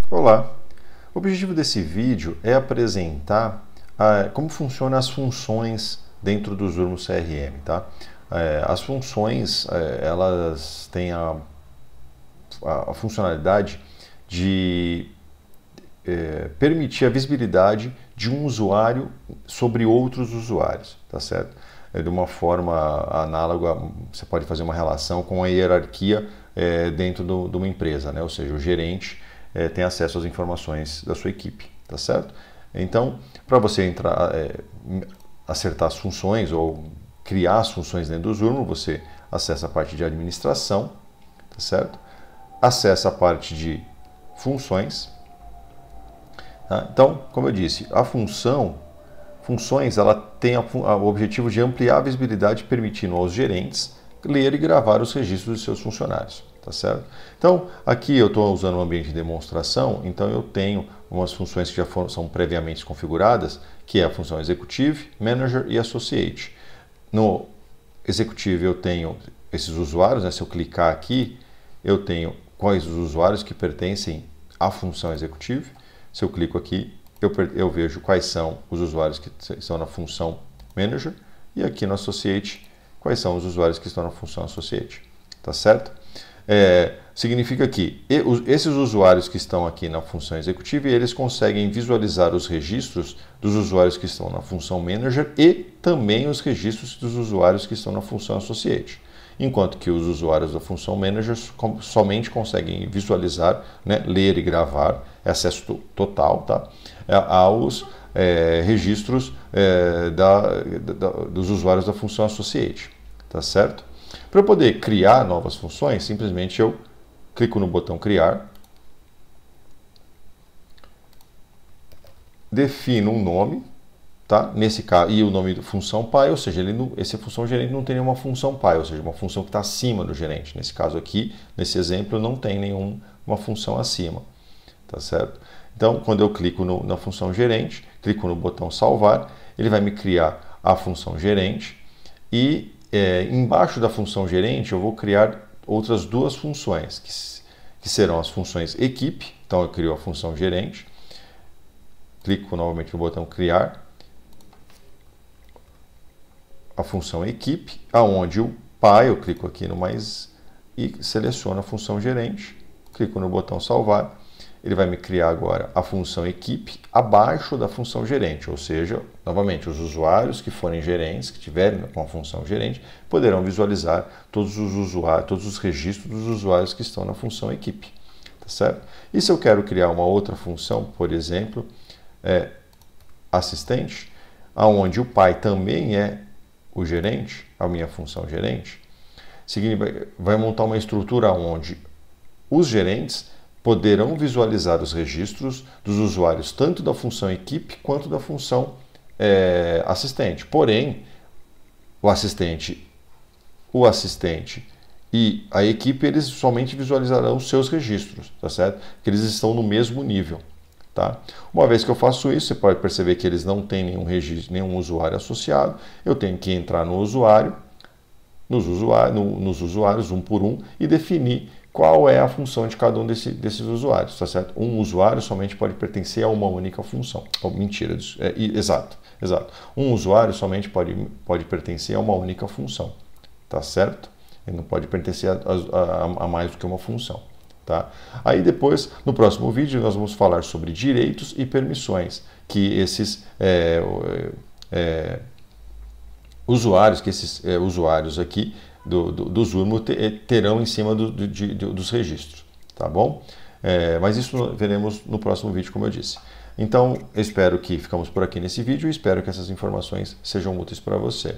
Olá! O objetivo desse vídeo é apresentar como funcionam as funções dentro do Zurmo CRM, tá? As funções, elas têm a funcionalidade de permitir a visibilidade de um usuário sobre outros usuários, tá certo? De uma forma análoga, você pode fazer uma relação com a hierarquia dentro de uma empresa, né? Ou seja, o gerente tem acesso às informações da sua equipe, tá certo? Então, para você entrar, acertar as funções ou criar as funções dentro do Zurmo, você acessa a parte de administração, tá certo? Acessa a parte de funções. Tá? Então, como eu disse, funções, ela tem o objetivo de ampliar a visibilidade, permitindo aos gerentes ler e gravar os registros de seus funcionários. Tá certo? Então, aqui eu estou usando um ambiente de demonstração, então eu tenho umas funções que já são previamente configuradas, que é a função Executive, Manager e Associate. No Executive eu tenho esses usuários, né? Se eu clicar aqui, eu tenho quais os usuários que pertencem à função Executive. Se eu clico aqui, eu vejo quais são os usuários que estão na função Manager, e aqui no Associate, quais são os usuários que estão na função Associate. Tá certo? Significa que esses usuários que estão aqui na função executiva, eles conseguem visualizar os registros dos usuários que estão na função Manager e também os registros dos usuários que estão na função Associate. Enquanto que os usuários da função Manager somente conseguem visualizar, né, ler e gravar, acesso total, tá, aos registros dos usuários da função Associate. Tá certo? Para eu poder criar novas funções, simplesmente eu clico no botão Criar, defino um nome, tá? Nesse caso, e o nome da função pai, ou seja, essa função gerente não tem nenhuma função pai, ou seja, uma função que está acima do gerente. Nesse caso aqui, nesse exemplo, não tem nenhuma função acima, tá certo? Então, quando eu clico na função gerente, clico no botão Salvar, ele vai me criar a função gerente e embaixo da função gerente eu vou criar outras duas funções, que serão as funções equipe. Então eu crio a função gerente, clico novamente no botão criar, a função equipe, aonde o pai, eu clico aqui no mais e seleciono a função gerente, clico no botão salvar. Ele vai me criar agora a função equipe abaixo da função gerente, ou seja, novamente, os usuários que forem gerentes, que tiverem com a função gerente, poderão visualizar todos os registros dos usuários que estão na função equipe. Tá certo? E se eu quero criar uma outra função, por exemplo, assistente, aonde o pai também é o gerente, a minha função gerente, vai montar uma estrutura onde os gerentes poderão visualizar os registros dos usuários tanto da função equipe quanto da função assistente. Porém, o assistente e a equipe, eles somente visualizarão os seus registros, tá certo? Que eles estão no mesmo nível, tá? Uma vez que eu faço isso, você pode perceber que eles não têm nenhum registro, nenhum usuário associado. Eu tenho que entrar no usuário, nos usuários, um por um, e definir qual é a função de cada um desses usuários, tá certo? Um usuário somente pode pertencer a uma única função. Oh, mentira, exato. Um usuário somente pode pertencer a uma única função, tá certo? Ele não pode pertencer a mais do que uma função, tá? Aí depois, no próximo vídeo, nós vamos falar sobre direitos e permissões que esses usuários aqui do Zurmo terão em cima dos registros, tá bom? Mas isso veremos no próximo vídeo, como eu disse. Então, eu espero que ficamos por aqui nesse vídeo e espero que essas informações sejam úteis para você.